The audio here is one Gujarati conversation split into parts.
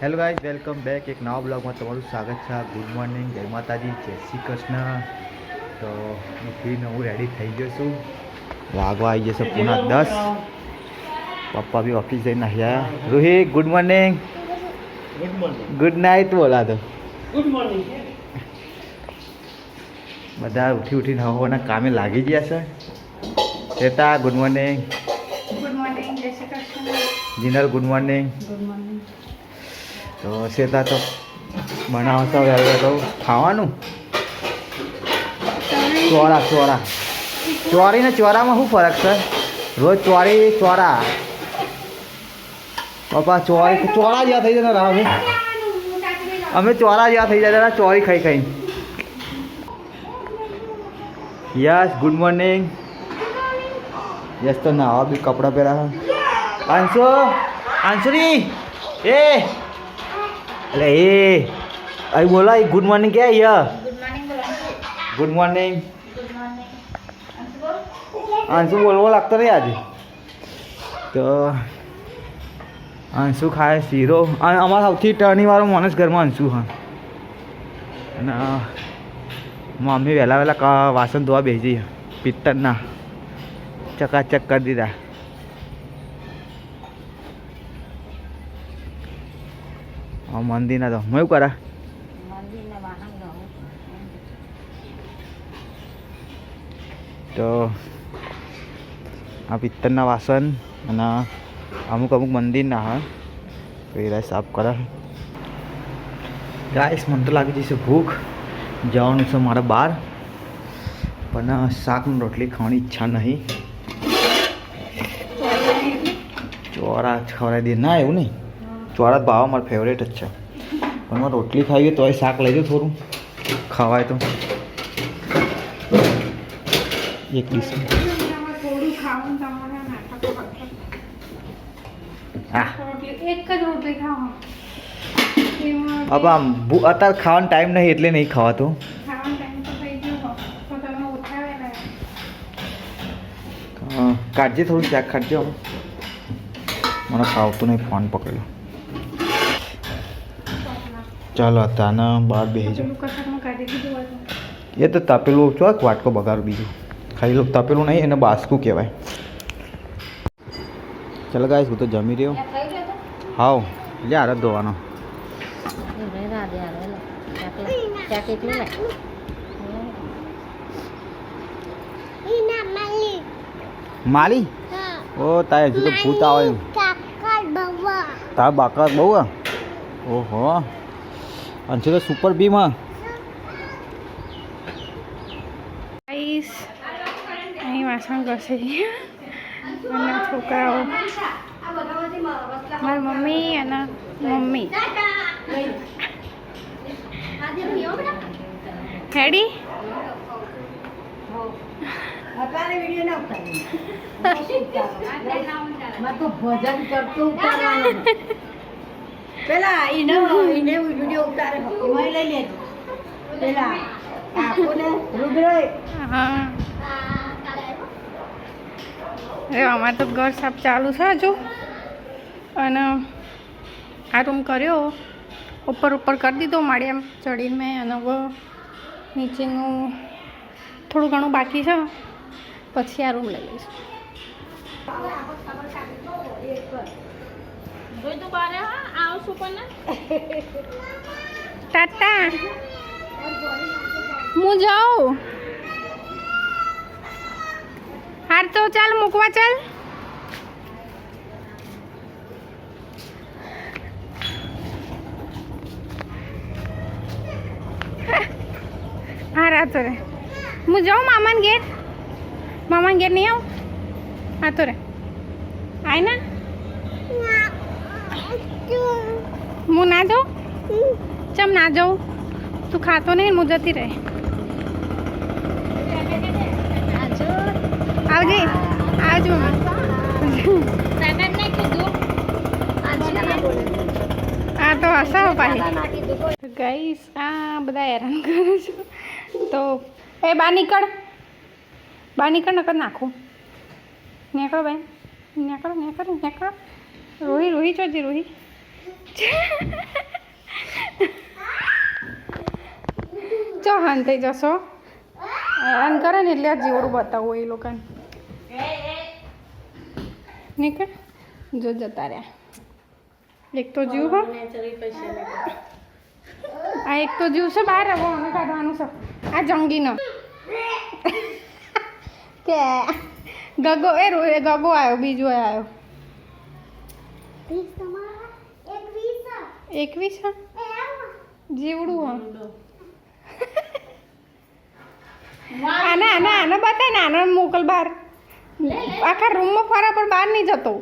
હેલો ગાઈઝ, વેલકમ બેક એક નવા બ્લોગમાં તમારું સ્વાગત છે. ગુડ મોર્નિંગ, જય માતાજી, જય શ્રી કૃષ્ણ. તો હું ફીને હું રેડી થઈ ગયો છું. વાગવા આવી જશે 9:30. પપ્પા બી ઓફિસ જઈને આવ્યા. Rohit good morning. Good morning. Good night બોલા તો. Good morning. બધા ઉઠીને હવાના કામે લાગી ગયા છે. Shweta good morning. Good morning, Jai Shri Krishna. Jinal good morning. Good morning. તો શ્વેતા તો બનાવશો તો ખાવાનું ચોરી ને ચોરામાં શું ફરક છે? રોજ ચોરી ચોરા પપ્પા ચોરા જેવા થઈ જતા રાહ અમે ચોરા જેવા થઈ જતા ચોરી ખાઈ ખાઈ. Yes good morning. યસ તો નાવા બી કપડાં પહેરા. અંશુની એ અરે એ અહીં બોલા ગુડ મોર્નિંગ क्या है गुड मॉर्निंग. अंशु बोलवा लगता नहीं आज. तो अंशु खाए સીરો. અમારા સૌથી ટર્નીવાળો માણસ ઘરમાં અંશુ હા. અને મમ્મી વહેલા વાસણ ધોવા બેસી પિત્તરના ચકાચક કરી દીધા. મંદિર ના તો મેં એવું કરા તો આ પિત્તરના વાસણ અને અમુક મંદિરના હા પેલા સાફ કરે. ગાઈસ મને તો લાગી જશે ભૂખ. જવાનું છે મારે બહાર, પણ શાક ને રોટલી ખાવાની ઈચ્છા નહીં. ચોરા ખવડાવી દે ના એવું નહીં. ચોરા ભાવ મારો ફેવરેટ જ છે, પણ મારે રોટલી ખાવી તોય શાક લઈ દઉં થોડું ખવાય તો. એક ડીશ હા એક જ રોટલી ખાવા. હવે આમ અત્યારે ખાવાનો ટાઈમ નહીં એટલે નહીં ખાવાતું. ખાવાનો ટાઈમ તો થઈ ગયો તો તમે ઉઠાવેલા. કાઢજે થોડું શાક કાઢજે. હવે મને ખાવતું નહીં, ફોન પકડ્યો. ચાલો તાને બહાર બેસી જાઓ. કશાકમાં કાઢી દીધું હતું. એ તો તપેલું ચોક વાટકો બગાડું બીજું ખાઈ લો. તપેલું નહીં એને બાસકું કહેવાય. ચાલો ગાઈસ હું તો જમી રહ્યો. હાવ લે હાર જ ધોવાનો. માલી ઓ તારે હજુ તો ભૂત આવે. તાર બાકર બહુ આ. ઓહો અંશે તો સુપર બીમ હા. ગાઈસ અહીં વાસણ ઘસે અને છોકરાઓ મારી મમ્મી અને મમ્મી હેડી ભજન કરતું પેલા એને વિડીયો ઉતારે લઈ લે પેલા કાકુને રુદ્ર. હા એ અમારે તો ઘર સાફ ચાલુ છે હજુ. અને આ રૂમ કર્યો ઉપર કરી દીધો માળી એમ ચડીને મેં. અને હવે નીચેનું થોડું ઘણું બાકી છે, પછી આ રૂમ લઈ લઈશું. ટાટા હું જાઉં. હાર તો ચાલ મૂકવા ચાલ. હા રાતો રે હું જાઉં મામાને ઘેર. મામાને ઘેર નહીં આવું. હા તો રે આય ના. હું ના જાઉં. ચમ ના જાઉં? તું ખાતો નહીં હું જતી રહે. આવજે આવજો. હા તો હસાવો પાછી. ગાઈસ આ બધા હેરાન કરે છે. તો એ બહાર નીકળ નકર નાખું. નીકળો બેન, નીકળો. રોહી ચોજી રોહી ચો હાન થઈ જશો હેરાન કરે ને એટલે આ જીવડું બતાવું એ લોકોને નીકળ જો જતા રહ્યા એક તો જીવ હો આ એક તો જીવ છે બહાર આવો અમે કાઢવાનું છે આ જંગીનો કે ગગો એ ગગો આવ્યો બીજો આવ્યો 21 જીવડું હા આને બતાય ને આને મોકલ બહાર આખા રૂમમાં ફરા પણ બહાર નહીં જતો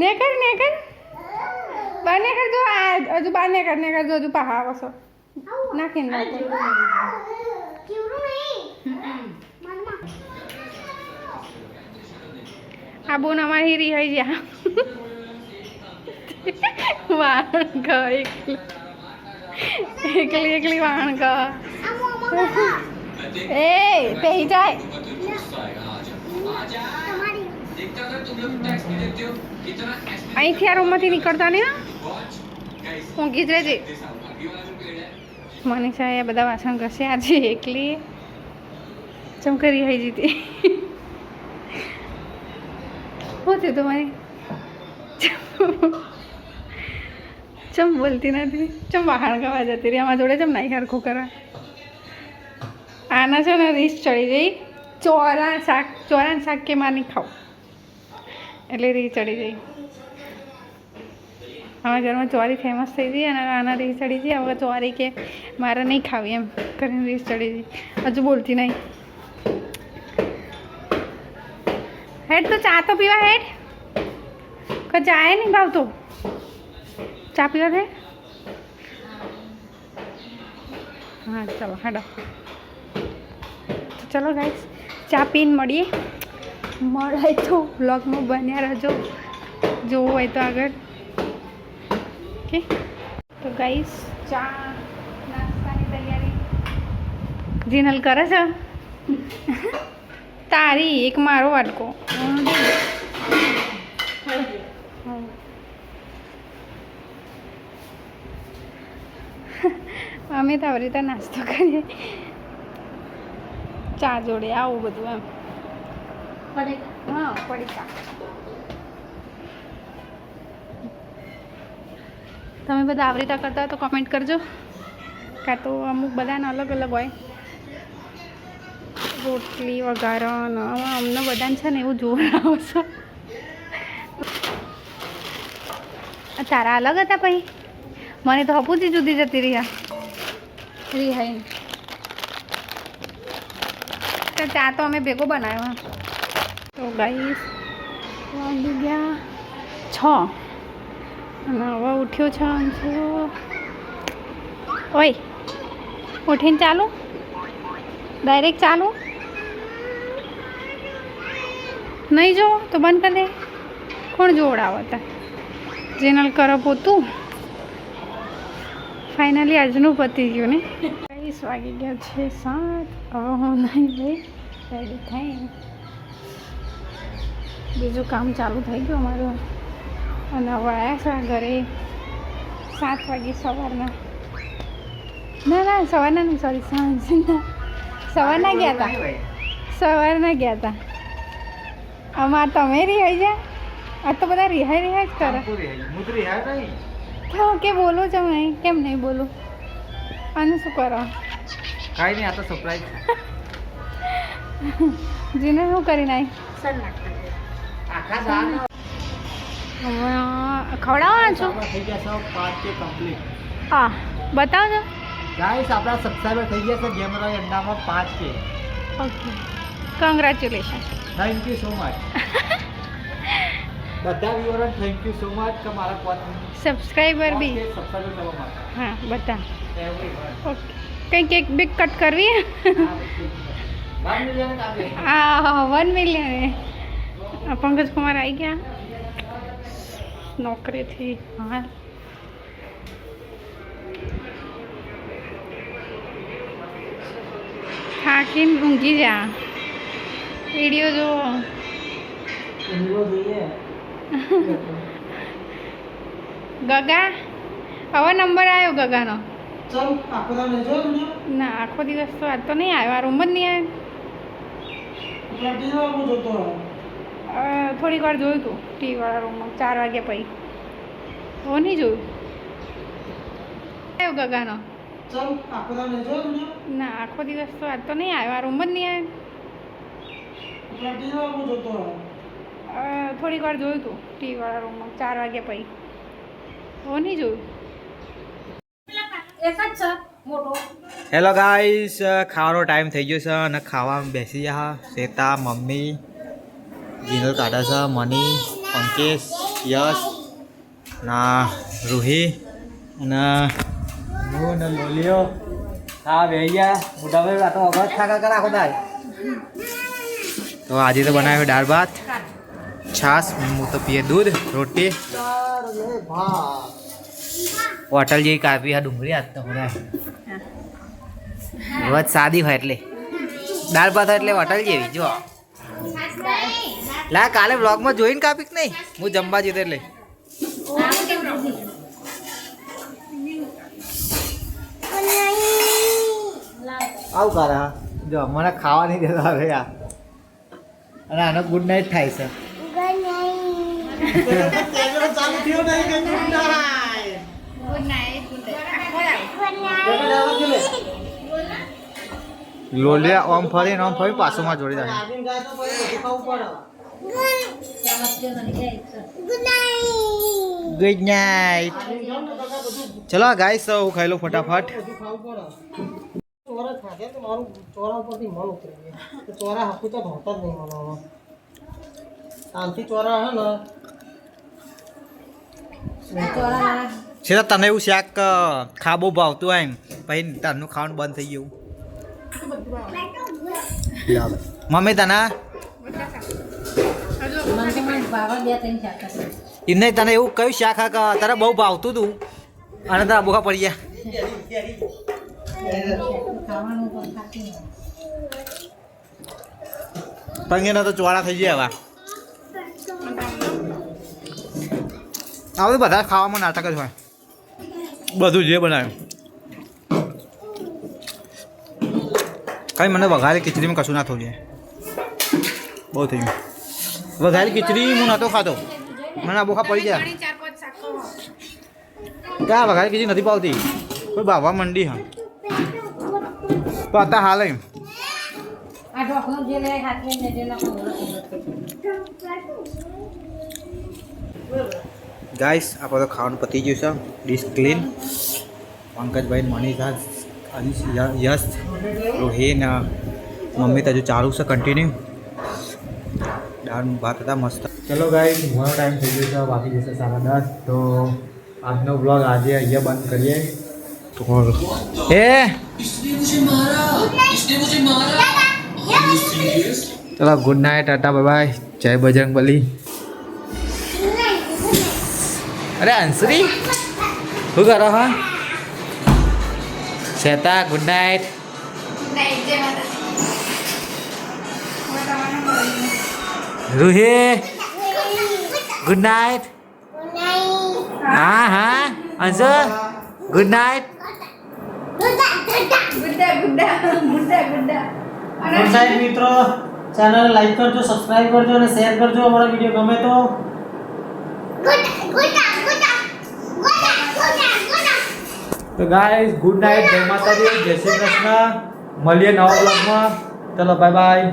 નેકર બહાર નેકર જો હજુ બહાર નેકર જો હજુ પહા આવશો નાખીને નાખો આ બોન અમારી રિહાઈ ગયા વાણ ગ એકલી વાણ ગ એ પેહી જાય અહીંથી આ રૂમમાંથી નીકળતા નહીં ઊંઘી જ રહેજે મનીષા એ બધા વાસણ ઘસે આજે એકલી ચમકરી હઈ જીતી શું થયું તમારી ચમ બોલતી નથી ચમ વાહણ ગાવા જતી રહી આમાં જોડે ચમ નાઈ હરખું કરવા આના છે ને રીસ ચડી જઈ ચોરાન શાક કે માં નહીં ખાવ એટલે રીસ ચડી જઈ અમારા ઘરમાં ચોરી ફેમસ થઈ ગઈ અને આના રીસ ચડી જઈ હવે ચોરી કે મારે નહીં ખાવી એમ કરીને રીસ ચડી જઈ હજુ બોલતી નહીં હેડ તો ચા તો પીવા હેડ કે ચાય નહીં ભાવતો ચા પીવા દે હા ચલો હેડો તો ચલો ગાઈસ ચા પીને મળીએ મળે તો બ્લોગમાં બન્યા રહેજો જોવું હોય તો આગળ ઓકે તો ગાઈસ ચા નાસ્તાની તૈયારી જીનલ કરે છે તારી એક મારો વાટકો અમે તો આવી રીતે નાસ્તો કરીએ ચા જોડે આવું બધું એમ હા પડીકા તમે બધા આવી રીતે કરતા તો કમેન્ટ કરજો કાં તો અમુક બધાને અલગ અલગ હોય રોટલી વઘારણ અમને બધાને છે ને એવું જોવા આવશે તારા અલગ હતા પછી મને તો હપુથી જુદી જતી રિહાઈ તો ચા તો અમે ભેગો બનાવ્યો તો ગાઈસ વાગી ગયા 6 અને હવે ઉઠ્યો છે ઓય ઉઠીને ચાલુ ડાયરેક્ટ ચાલુ નહીં જો તો બંધ કરી દે કોણ જોવડાવતા જેનલ કરો પોતું ફાઇનલી આજનું પતી ગયું ને 20 વાગી ગયા છે 7 હવે હું નહીં ભાઈ રેડી થઈ બીજું કામ ચાલુ થઈ ગયું અમારું અને હવે આવ્યા છે ઘરે 7 વાગે સવારના ના સવારના નહીં સોરી સાંજના સવારના ગયા હતા આમાં તમે રિહાઈ જા આ તો બધા રિહાઈ જ કરે તો કે બોલો છો નહીં કેમ નહીં બોલું અને શું કરો કાંઈ નહીં આ તો સરપ્રાઈઝ જીને શું કરી નાઈ આખા ખવડાવવાના છો થઈ ગયા છે 5 કે કમ્પ્લીટ હા બતાવજો ગાઈસ આપણા સબસ્ક્રાઇબર થઈ ગયા છે ગેમરોય અંડામાં 5 કે okay congratulation thank you so much બધા વ્યુઅરને થેન્ક યુ સો મચ કે મારા સબસ્ક્રાઇબર બી સબસ્ક્રાઇબર કરવા માટે હા બધા એવરીવન ઓકે કંઈ કેક બેક કટ કરવી 1 મિલિયન કાપે હા 1 મિલિયન પંકજ કુમાર આવી ગયા નોકરીથી હાલ થાકીને ઊંઘી જા વિડીયો જુઓ ગગા હવે નંબર આવ્યો ગગાનો ચાલ આખો દાડો લેજો ને ના આખો દિવસ તો આજ તો નહીં આવ્યો આ રૂમ જ નહીં પ્રેક્ટિસ માં હું જોતો આવ્યો થોડીક વાર જોયું હતું ટીવી વાળા રૂમમાં 4 વાગ્યા પછી હવે નહીં જોયું આવ્યો ગગાનો ચાલ આખો દાડો લેજો ને ના આખો દિવસ તો આજ તો નહીં આવ્યો આ રૂમ જ નહીં પ્રેક્ટિસ માં હું જોતો આવ્યો થોડીક વાર જોયું હતું ટીવી વાળા રૂમમાં 4 વાગ્યા પછી હવે નહીં જોયું એક જ છે મોટો હેલો ગાઈસ ખાવાનો ટાઈમ થઈ ગયો છે અને ખાવામાં બેસી ગયા શ્વેતા મમ્મી જીનલ કાઢે છે મની અંકેશ યશ ના રૂહી અને હું ને લોલિયો હા બેસી ગયા મોટા ભાઈ આ તો અવાજ ખાકા કરા આખો દાય તો આજે તો બનાવ્યો દાળ ભાત છાશ હું તો પીએ દૂધ રોટી હોટલ જેવી કાપી આ ડુંગળી આજ તો બધા વાત સાદી હોય એટલે દાળ ભાત હોય એટલે હોટલ જેવી જો લા કાલે વ્લોગમાં જોઈને કાપી કે નહીં હું જમવા જતો એટલે આવું કરે હા જો મને ખાવા નહીં દેતા હવે આ અને આનો ગુડ નાઇટ થાય છે ચાલુ થયો નહીં કે ગુડ નાઇટ લોલિયા ઓમ ફરીને પાછોમાં જોડી દે આદિન ગાય તો પછી ખાવું પડે ગુડ નાઇટ ચલો ગાઈસ હું ખાઈ લઉં ફટાફટ ચોરા ખાધે તો મારું ચોરા ઉપરથી મન ઉતરી ગયું તો ચોરા હાકું તો ભાવતા જ નહીં મને હવે શાંતિ ચોરા હે ને છે તો તને એવું શાક ખાબો ભાવતું હોય એમ પછી તારનું ખાવાનું બંધ થઈ ગયું મમ્મી તને એમને તને એવું કયું શાક હા તારે બહુ ભાવતું હતું અને તારા બોખા પડી ગયા પંગેના તો ચોળા થઈ ગયા હવે આ બધું બધા ખાવામાં નાટક જ હોય બધું જે બનાવ્યું કઈ મને વઘારી ખીચડીમાં કશું ના થવું જોઈએ બહુ થઈ ગયું વઘારી ખીચડી હું નહોતો ખાતો મને આ બોખા પડી ગયા ક્યાં વઘારી ખીચડી નથી પાવતી કોઈ બાવા મંડી હા તો અત્યારે હાલ એમ ગાઈસ આપણે તો ખાવાનું પતી ગયું છે ડીશ ક્લીન પંકજભાઈ મનીષ યશ રોહિન મમ્મી તો હજુ ચાલુ છે કન્ટિન્યુ દાળ ભાત હતા મસ્ત ચલો ગાઈસ ઘણો ટાઈમ થઈ ગયો છે બાકી જશે 10:30 તો આજનો બ્લોગ આજે અહીંયા બંધ કરીએ તો ચલો good night Tata bye bye જય બજરંગબલી અરે અંશરી શું કરો હા Shweta good night Ruhi good night હા હા અંશુ ગુડ નાઇટ મિત્રો ચેનલ લાઈક કરજો સબસ્ક્રાઇબ કરજો અને શેર કરજો અમારા વિડીયો ગમે તો તો ગાઈસ ગુડ નાઇટ જય માતાજી જય શ્રી કૃષ્ણ મળીએ નવા બ્લોગમાં ચલો બાય બાય